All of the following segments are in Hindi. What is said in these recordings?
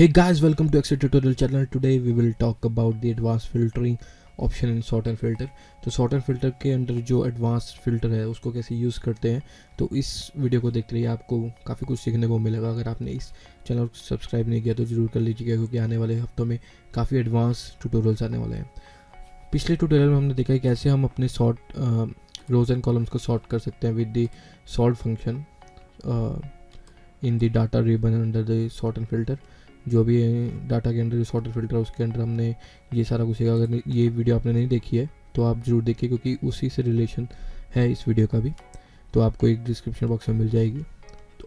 Hey guys, welcome to Excel tutorial channel. Today we will talk about the advanced filtering option in sort and filter. तो sort and filter के अंदर जो advanced filter है उसको कैसे यूज़ करते हैं, तो इस वीडियो को देखते रहिए, आपको काफ़ी कुछ सीखने को मिलेगा। अगर आपने इस चैनल को सब्सक्राइब नहीं किया तो ज़रूर कर लीजिएगा, क्योंकि आने वाले हफ्तों में काफ़ी एडवांस ट्यूटोरियल्स आने वाले हैं। पिछले ट्यूटोरियल में हमने देखा है कैसे हम अपने सॉर्ट रोज एंड कॉलम्स को सॉर्ट कर सकते हैं with the sort function in the data ribbon under the sort and filter. जो भी डाटा के अंदर जो सॉर्ट एंड फिल्टर है उसके अंदर हमने ये सारा कुछ सीखा। अगर ये वीडियो आपने नहीं देखी है तो आप ज़रूर देखिए, क्योंकि उसी से रिलेशन है इस वीडियो का भी, तो आपको एक डिस्क्रिप्शन बॉक्स में मिल जाएगी।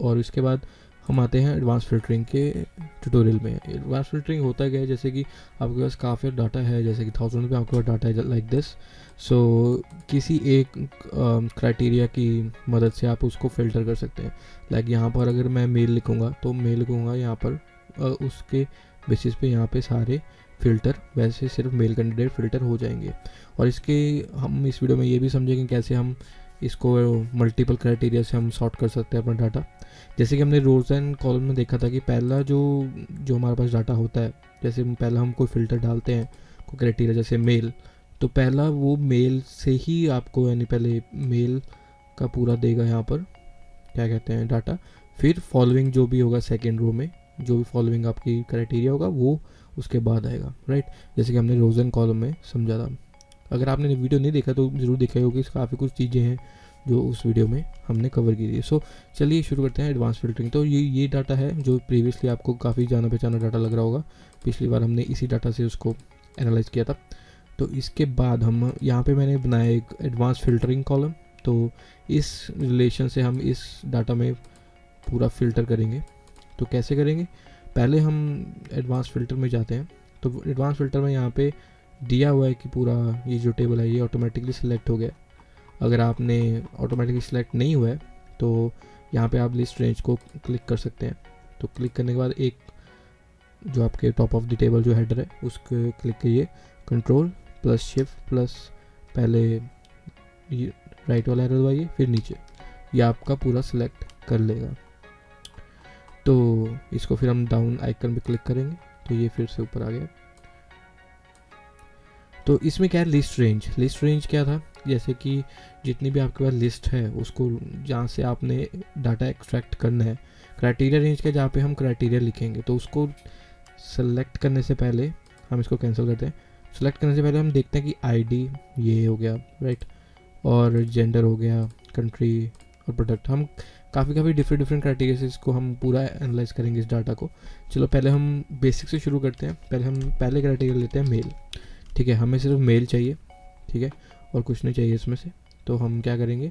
और इसके बाद हम आते हैं एडवांस फिल्टरिंग के ट्यूटोरियल में। एडवांस फिल्टरिंग होता क्या है, जैसे कि आपके पास काफ़ी डाटा है, जैसे कि 1000 पे आपके पास डाटा है लाइक दिस। सो किसी एक क्राइटेरिया की मदद से आप उसको फ़िल्टर कर सकते हैं। लाइक यहाँ पर अगर मैं मेल लिखूँगा तो मेल लिखूँगा यहाँ पर, उसके बेसिस पे यहाँ पे सारे फ़िल्टर वैसे सिर्फ मेल कैंडिडेट फ़िल्टर हो जाएंगे। और इसके हम इस वीडियो में ये भी समझेंगे कैसे हम इसको मल्टीपल क्राइटेरिया से हम सॉर्ट कर सकते हैं अपना डाटा। जैसे कि हमने रोज एंड कॉलम में देखा था कि पहला जो हमारे पास डाटा होता है, जैसे पहला हम कोई फ़िल्टर डालते हैं कोई क्राइटेरिया जैसे मेल, तो पहला वो मेल से ही आपको यानी पहले मेल का पूरा देगा यहाँ पर क्या कहते हैं डाटा। फिर फॉलोइंग जो भी होगा सेकेंड रो में, जो भी फॉलोइंग आपकी क्राइटेरिया होगा वो उसके बाद आएगा, राइट। जैसे कि हमने रोज एंड कॉलम में समझा था। अगर आपने वीडियो नहीं देखा तो ज़रूर देखा होगा, काफ़ी कुछ चीज़ें हैं जो उस वीडियो में हमने कवर की थी। सो चलिए शुरू करते हैं एडवांस फिल्टरिंग। तो ये डाटा है जो प्रीवियसली आपको काफ़ी जाना पहचाना डाटा लग रहा होगा, पिछली बार हमने इसी डाटा से उसको एनालाइज किया था। तो इसके बाद हम यहाँ पे मैंने बनाया एक एडवांस फिल्टरिंग कॉलम। तो इस रिलेशन से हम इस डाटा में पूरा फ़िल्टर करेंगे। तो कैसे करेंगे, पहले हम एडवांस फ़िल्टर में जाते हैं। तो एडवांस फ़िल्टर में यहाँ पे दिया हुआ है कि पूरा ये जो टेबल है ये ऑटोमेटिकली सिलेक्ट हो गया। अगर आपने ऑटोमेटिकली सिलेक्ट नहीं हुआ है तो यहाँ पे आप लिस्ट रेंज को क्लिक कर सकते हैं। तो क्लिक करने के बाद एक जो आपके टॉप ऑफ द टेबल जो हेडर है उसको क्लिक करिए, कंट्रोल प्लस शिफ्ट प्लस पहले ये राइट वाला एरो दबाइए, फिर नीचे, ये आपका पूरा सिलेक्ट कर लेगा। तो इसको फिर हम डाउन आइकन पे क्लिक करेंगे तो ये फिर से ऊपर आ गया। तो इसमें क्या है, लिस्ट रेंज क्या था, जैसे कि जितनी भी आपके पास लिस्ट है उसको जहाँ से आपने डाटा एक्सट्रैक्ट करना है, क्राइटेरिया रेंज का जहाँ पे हम क्राइटेरिया लिखेंगे, तो उसको सेलेक्ट करने से पहले हम इसको कैंसिल करते हैं। सेलेक्ट करने से पहले हम देखते हैं कि आईडी ये हो गया, राइट, और जेंडर हो गया, कंट्री और प्रोडक्ट। हम काफ़ी डिफरेंट क्राइटेरिया से इसको हम पूरा एनालाइज करेंगे इस डाटा को। चलो पहले हम बेसिक से शुरू करते हैं। पहले क्राइटेरिया लेते हैं मेल, ठीक है। हमें सिर्फ मेल चाहिए, ठीक है, और कुछ नहीं चाहिए इसमें से। तो हम क्या करेंगे,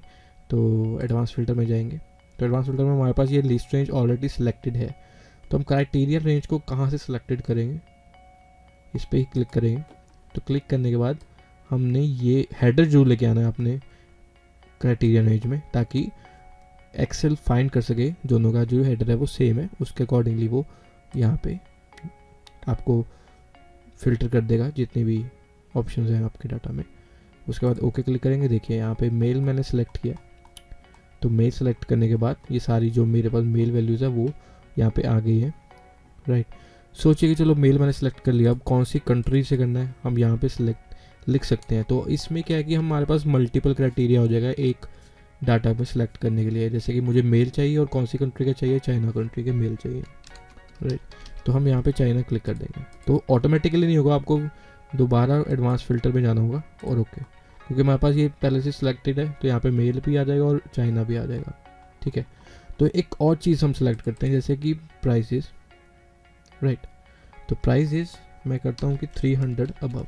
तो एडवांस फिल्टर में जाएंगे। तो एडवांस फिल्टर में हमारे पास ये लिस्ट रेंज ऑलरेडी सिलेक्टेड है। तो हम क्राइटेरिया रेंज को कहाँ से सिलेक्टेड करेंगे, इस पर ही क्लिक करेंगे। तो क्लिक करने के बाद हमने ये हेडर जो लेके आना है अपने क्राइटेरिया रेंज में, ताकि एक्सेल फाइंड कर सके दोनों का जो हेडर है वो सेम है, उसके अकॉर्डिंगली वो यहाँ पे आपको फ़िल्टर कर देगा जितनी भी ऑप्शंस हैं आपके डाटा में। उसके बाद ओके क्लिक करेंगे। देखिए यहाँ पे मेल मैंने सेलेक्ट किया। तो मेल सेलेक्ट करने के बाद ये सारी जो मेरे पास मेल वैल्यूज़ है वो यहाँ पे आ गई है, राइट। सोचिए कि चलो मेल मैंने सेलेक्ट कर लिया, अब कौन सी कंट्री से करना है हम यहाँ पे सिलेक्ट लिख सकते हैं। तो इसमें क्या है कि हमारे पास मल्टीपल क्राइटेरिया हो जाएगा एक डाटा पे सिलेक्ट करने के लिए। जैसे कि मुझे मेल चाहिए और कौन सी कंट्री का चाहिए, चाइना कंट्री के मेल चाहिए, राइट। तो हम यहाँ पे चाइना क्लिक कर देंगे। तो ऑटोमेटिकली नहीं होगा, आपको दोबारा एडवांस फिल्टर में जाना होगा और ओके, क्योंकि हमारे पास ये पहले से सिलेक्टेड है। तो यहाँ पे मेल भी आ जाएगा और चाइना भी आ जाएगा, ठीक है। तो एक और चीज़ हम सिलेक्ट करते हैं, जैसे कि प्राइसेस, राइट। तो प्राइसेस मैं करता हूँ कि 300 अबव,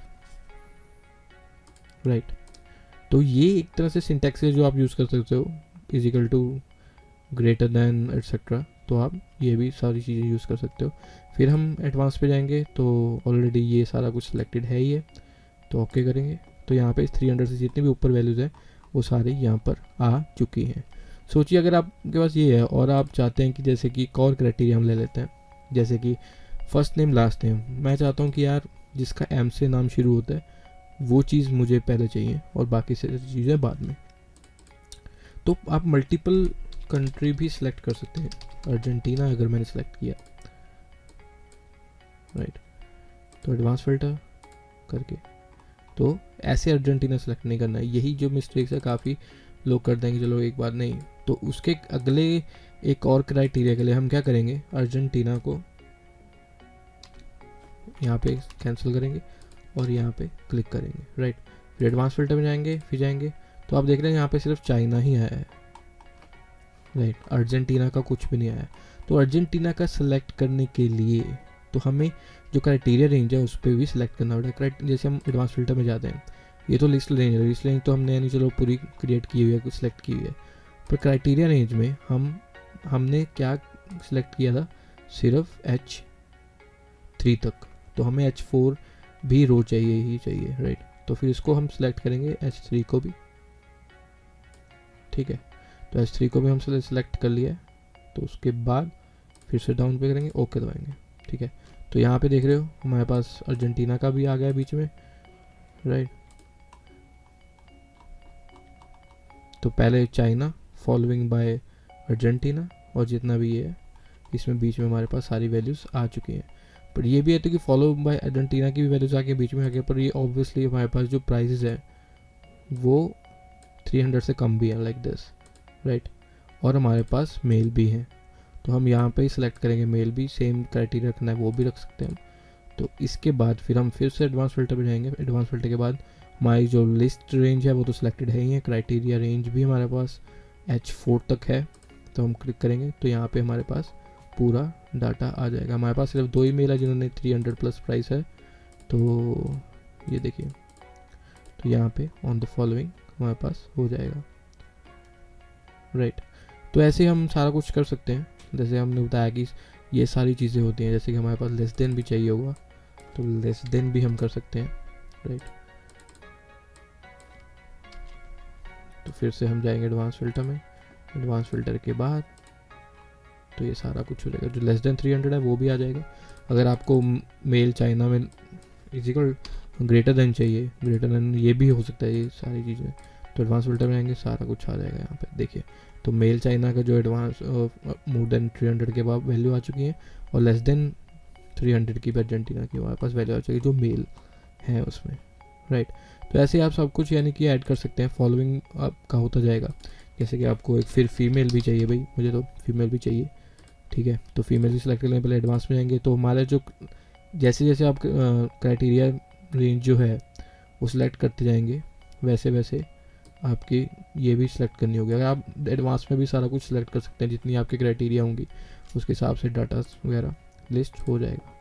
राइट। तो ये एक तरह से सिंटैक्स है जो आप यूज़ कर सकते हो, equal to, greater than etcetera. तो आप ये भी सारी चीज़ें यूज़ कर सकते हो। फिर हम एडवांस पे जाएंगे तो ऑलरेडी ये सारा कुछ सिलेक्टेड है ही है, तो ओके करेंगे। तो यहाँ पे 300 से जितनी भी ऊपर वैल्यूज़ हैं वो सारी यहाँ पर आ चुकी हैं। सोचिए अगर आपके पास ये है और आप चाहते हैं कि जैसे कि एक और क्राइटेरिया हम ले लेते हैं, जैसे कि फर्स्ट नेम लास्ट नेम। मैं चाहता हूँ कि यार जिसका एम से नाम शुरू होता है वो चीज़ मुझे पहले चाहिए और बाकी सारी चीज़ें बाद में। तो आप मल्टीपल कंट्री भी सिलेक्ट कर सकते हैं। अर्जेंटीना अगर मैंने सेलेक्ट किया, राइट। तो एडवांस फिल्टर करके तो ऐसे अर्जेंटीना सेलेक्ट नहीं करना है। यही जो मिस्टेक्स है काफ़ी लोग कर देंगे, चलो एक बार नहीं, तो उसके अगले एक और क्राइटेरिया के लिए हम क्या करेंगे, अर्जेंटीना को यहाँ पे कैंसिल करेंगे और यहाँ पे क्लिक करेंगे, राइट। फिर एडवांस फिल्टर में जाएंगे, फिर जाएंगे तो आप देख रहे हैं यहाँ पे सिर्फ चाइना ही आया है, राइट। अर्जेंटीना का कुछ भी नहीं आया। तो अर्जेंटीना का सिलेक्ट करने के लिए तो हमें जो क्राइटेरिया रेंज है उस पर भी सिलेक्ट करना पड़ेगा। जैसे हम एडवांस फिल्टर में जाते हैं, ये तो लिस्ट रेंज है, लिस्ट रेंज तो हमने यानी चलो पूरी क्रिएट की हुई है, कुछ सिलेक्ट की हुई है, पर क्राइटेरिया रेंज में हमने क्या सिलेक्ट किया था, सिर्फ H3 तक। तो हमें H4 भी रो चाहिए ही चाहिए, राइट। तो फिर इसको हम सिलेक्ट करेंगे H3 को भी, ठीक है। तो H3 को भी हम सिलेक्ट कर लिया है। तो उसके बाद फिर से डाउन पे करेंगे, ओके दबाएंगे, ठीक है। तो यहाँ पे देख रहे हो हमारे पास अर्जेंटीना का भी आ गया बीच में, राइट। तो पहले चाइना फॉलोइंग बाय अर्जेंटीना, और जितना भी ये है इसमें बीच में हमारे पास सारी वैल्यूज़ आ चुकी हैं। पर ये भी है तो कि फॉलो बाय अर्जेंटीना की भी वैल्यूज़ आके बीच में आ गया, पर ये ऑब्वियसली हमारे पास जो प्राइसेस है वो 300 से कम भी है, लाइक दिस, राइट। और हमारे पास मेल भी है, तो हम यहाँ पे ही सिलेक्ट करेंगे मेल भी, सेम क्राइटेरिया रखना है वो भी रख सकते हैं हम। तो इसके बाद फिर हम फिर से एडवांस फिल्टर पे जाएंगे। एडवांस फिल्टर के बाद हमारी जो लिस्ट रेंज है वो तो सिलेक्टेड है ही है, क्राइटेरिया रेंज भी हमारे पास H4 तक है। तो हम क्लिक करेंगे तो यहाँ पे हमारे पास पूरा डाटा आ जाएगा। हमारे पास सिर्फ 2 ही मेल है जिन्होंने 300 प्लस प्राइस है, तो ये देखिए, तो यहाँ पे ऑन द फॉलोइंग हमारे पास हो जाएगा, राइट। तो ऐसे हम सारा कुछ कर सकते हैं। जैसे हमने बताया कि ये सारी चीज़ें होती हैं, जैसे कि हमारे पास लेस देन भी चाहिए होगा तो लेस देन भी हम कर सकते हैं, राइट। तो फिर से हम जाएंगे एडवांस फिल्टर में। एडवांस फिल्टर के बाद तो ये सारा कुछ हो जाएगा, जो लेस देन 300 है वो भी आ जाएगा। अगर आपको मेल चाइना में इजिकल ग्रेटर देन चाहिए, ग्रेटर देन ये भी हो सकता है, ये सारी चीज़ें। तो एडवांस फिल्टर में आएंगे, सारा कुछ आ जाएगा यहाँ पे देखिए। तो मेल चाइना का जो एडवांस मोर देन 300 के बाद वैल्यू आ चुकी है, और लेस देन 300 की अर्जेंटीना की हमारे पास वैल्यू आ चुकी है जो मेल है उसमें, राइट। तो ऐसे आप सब कुछ यानी कि ऐड कर सकते हैं। फॉलोइंग आपका होता जाएगा, जैसे कि आपको एक फिर फीमेल भी चाहिए, भाई मुझे तो फीमेल भी चाहिए, ठीक है। तो फीमेल भी सिलेक्ट कर लेंगे, पहले एडवांस में जाएंगे। तो हमारे जो जैसे जैसे आप क्राइटेरिया रेंज जो है वो सिलेक्ट करते जाएंगे, वैसे वैसे आपकी ये भी सिलेक्ट करनी होगी। अगर आप एडवांस में भी सारा कुछ सिलेक्ट कर सकते हैं, जितनी आपकी क्राइटेरिया होंगी उसके हिसाब से डाटा वगैरह लिस्ट हो जाएगा,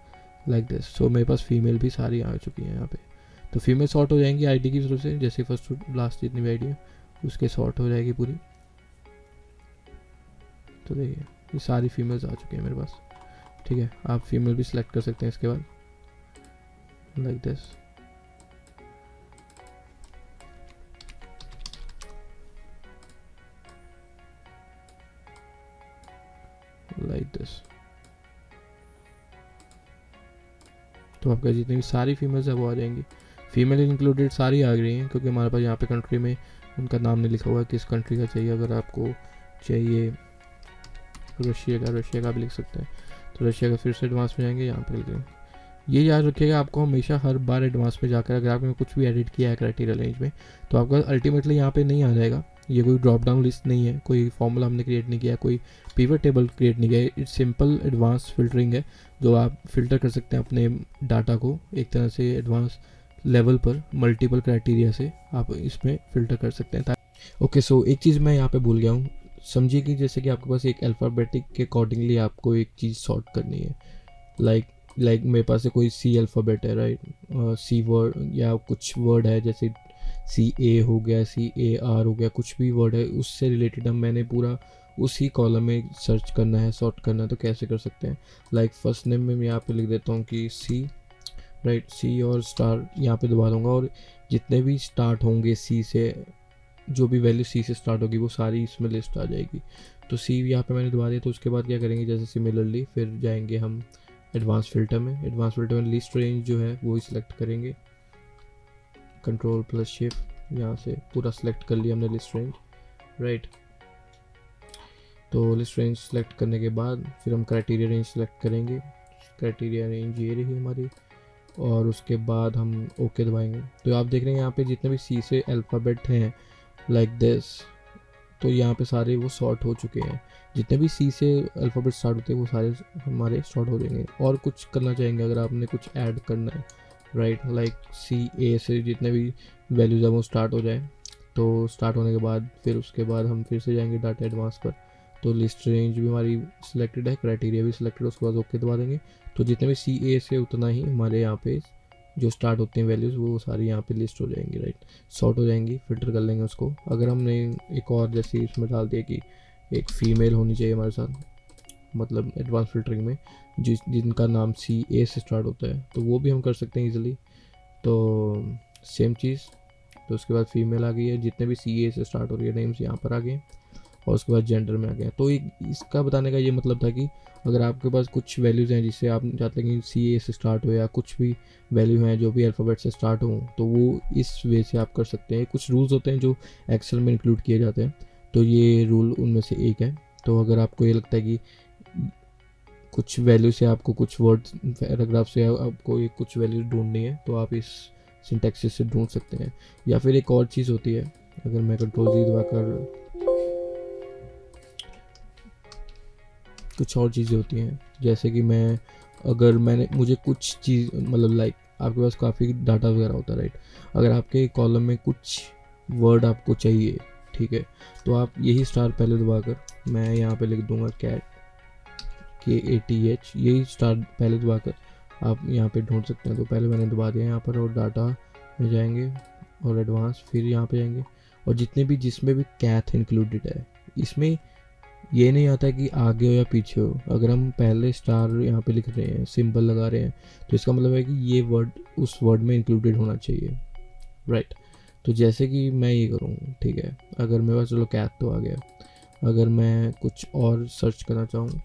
लाइक दिस। सो मेरे पास फीमेल भी सारी आ चुकी हैं यहाँ पे। तो फीमेल सॉर्ट हो जाएंगी आईडी की तरफ से, जैसे फर्स्ट टू लास्ट जितनी भी आईडी है उसके सॉर्ट हो जाएगी पूरी। तो देखिए ये सारी फीमेल्स आ चुकी हैं मेरे पास, ठीक है। आप फीमेल भी सिलेक्ट कर सकते हैं इसके बाद, लाइक दिस। Like this. तो आपका जितनी भी सारी फीमेल्स है वो आ जाएंगी, फीमेल इंक्लूडेड सारी आ गई हैं, क्योंकि हमारे पास यहाँ पे कंट्री में उनका नाम नहीं लिखा हुआ है किस कंट्री का चाहिए। अगर आपको चाहिए रशिया का भी लिख सकते हैं। तो रशिया का फिर से एडवांस में जाएंगे, यहाँ पे लिखेंगे। ये याद रखिएगा, आपको हमेशा हर बार एडवांस में जाकर अगर आपने कुछ भी एडिट किया है क्राइटेरिया रेंज में, तो आपका अल्टीमेटली यहाँ पे नहीं आ जाएगा। ये कोई ड्रॉप डाउन लिस्ट नहीं है, कोई फॉर्मूला हमने क्रिएट नहीं किया, कोई पिवट टेबल क्रिएट नहीं किया। इट्स सिंपल एडवांस फिल्टरिंग है, जो आप फिल्टर कर सकते हैं अपने डाटा को एक तरह से एडवांस लेवल पर मल्टीपल क्राइटेरिया से आप इसमें फ़िल्टर कर सकते हैं। ओके, सो एक चीज़ मैं यहाँ पे भूल गया हूँ। समझिए कि जैसे कि आपके पास एक अल्फ़ाबेटिक के अकॉर्डिंगली आपको एक चीज़ सॉर्ट करनी है। लाइक मेरे पास से कोई सी अल्फ़ाबेट है, राइट, सी वर्ड या कुछ वर्ड है, जैसे CA हो गया, CAR हो गया, कुछ भी वर्ड है उससे रिलेटेड मैंने पूरा उसी कॉलम में सर्च करना है, सॉर्ट करना है। तो कैसे कर सकते हैं, लाइक फर्स्ट नेम में मैं यहाँ पे लिख देता हूँ कि C, राइट, C और स्टार यहाँ पे दबा दूँगा, और जितने भी स्टार्ट होंगे C से, जो भी वैल्यू C से स्टार्ट होगी वो सारी इसमें लिस्ट आ जाएगी। तो C यहाँ पे मैंने दबा दिया। तो उसके बाद क्या करेंगे, जैसे सिमिलरली फिर जाएंगे हम एडवांस फिल्टर में। एडवांस फिल्टर में लिस्ट रेंज जो है वो ही सिलेक्ट करेंगे, Ctrl+Shift, यहाँ से पूरा सिलेक्ट कर लिया हमने लिस्ट रेंज, राइट। तो लिस्ट रेंज सेलेक्ट करने के बाद फिर हम क्राइटेरिया रेंज सेलेक्ट करेंगे, क्राइटेरिया रेंज ये रही हमारी, और उसके बाद हम ओके दबाएंगे। तो आप देख रहे हैं यहाँ पे जितने भी सी से अल्फ़ाबेट हैं लाइक दिस, तो यहाँ पे सारे वो सॉर्ट हो चुके हैं। जितने भी सी से अल्फ़ाबेट स्टार्ट होते हैं वो सारे हमारे सॉर्ट हो जाएंगे। और कुछ करना चाहेंगे अगर आपने कुछ ऐड करना है, राइट, लाइक सी ए से जितने भी वैल्यूज़ हैं वो स्टार्ट हो जाए। तो स्टार्ट होने के बाद फिर उसके बाद हम फिर से जाएंगे डाटा एडवांस पर। तो लिस्ट रेंज भी हमारी सिलेक्टेड है, क्राइटेरिया भी सिलेक्टेड है, उसके बाद ओके दबा देंगे। तो जितने भी सी ए से उतना ही हमारे यहाँ पे जो स्टार्ट होते हैं वैल्यूज़ वो सारी यहाँ पे लिस्ट हो जाएंगी, राइट, सॉर्ट हो जाएंगी। फिल्टर कर लेंगे उसको। अगर हमने एक और जैसे इसमें डाल दिया कि एक फ़ीमेल होनी चाहिए हमारे साथ, मतलब एडवांस फिल्टरिंग में जिनका नाम सी ए से स्टार्ट होता है, तो वो भी हम कर सकते हैं ईजिली। तो सेम चीज़, तो उसके बाद फीमेल आ गई है, जितने भी सी ए से स्टार्ट हो रही है नेम्स यहाँ पर आ गए, और उसके बाद जेंडर में आ गया। तो इसका बताने का ये मतलब था कि अगर आपके पास कुछ वैल्यूज़ हैं जिससे आप चाहते हैं कि सी ए से स्टार्ट हो, या कुछ भी वैल्यू हैं जो भी अल्फ़ाबेट से स्टार्ट हो, तो वो इस वे से आप कर सकते हैं। कुछ रूल्स होते हैं जो एक्सेल में इंक्लूड किए जाते हैं, तो ये रूल उनमें से एक है। तो अगर आपको ये लगता है कि कुछ वैल्यू से आपको कुछ वर्ड पैराग्राफ से आपको ये कुछ वैल्यू ढूंढनी है, तो आप इस सिंटैक्सिस से ढूंढ सकते हैं। या फिर एक और चीज़ होती है, अगर मैं कंट्रोल जी दबाकर कुछ और चीज़ें होती हैं, जैसे कि मुझे कुछ चीज़ मतलब लाइक आपके पास काफ़ी डाटा वगैरह होता है, राइट। अगर आपके कॉलम में कुछ वर्ड आपको चाहिए, ठीक है, तो आप यही स्टार पहले दबाकर, मैं यहाँ पे लिख दूंगा कैट KATH, यही स्टार पहले दबाकर आप यहाँ पे ढूंढ सकते हैं। तो पहले मैंने दबा दिया यहाँ पर, और डाटा में जाएंगे और एडवांस, फिर यहाँ पे जाएंगे, और जिसमें भी कैथ इंक्लूडेड है, इसमें ये नहीं आता है कि आगे हो या पीछे हो। अगर हम पहले स्टार यहाँ पे लिख रहे हैं, सिंबल लगा रहे हैं, तो इसका मतलब है कि ये वर्ड उस वर्ड में इंक्लूडेड होना चाहिए, राइट। तो जैसे कि मैं ये करूँ, ठीक है, अगर मेरे पास चलो कैथ तो आ गया, अगर मैं कुछ और सर्च करना चाहूँ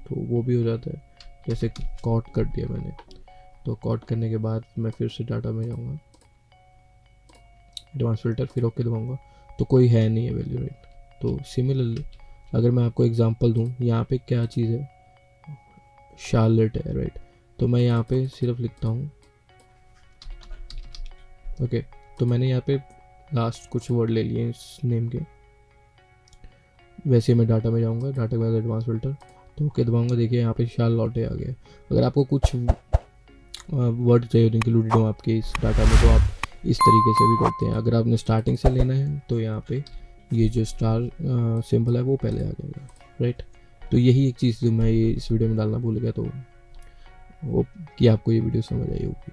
तो वो भी हो जाता है। जैसे कॉट कर दिया मैंने, तो कॉट करने के बाद मैं फिर से डाटा में जाऊँगा, एडवांस फिल्टर, फिर ओके दबाऊँगा, तो कोई है नहीं है वैल्यू, राइट। तो सिमिलरली अगर मैं आपको एग्जांपल दूं, यहाँ पे क्या चीज़ है, शार्लेट है, राइट। तो मैं यहाँ पे सिर्फ लिखता हूँ ओके। तो मैंने यहाँ पे लास्ट कुछ वर्ड ले लिए इस नेम के। वैसे मैं डाटा में जाऊँगा, डाटा के बाद एडवांस फिल्टर, तो ओके दबाऊँगा। देखिए यहाँ पे शार्लोटे आ गया। अगर आपको कुछ वर्ड चाहिए इंक्लूडेड हो आपके इस डाटा में, तो आप इस तरीके से भी करते हैं। अगर आपने स्टार्टिंग से लेना है तो यहाँ पे ये जो स्टार सिंबल है वो पहले आ जाएगा, राइट। तो यही एक चीज़ जो मैं ये इस वीडियो में डालना भूल गया, तो वो कि आपको ये वीडियो समझ आई होगी।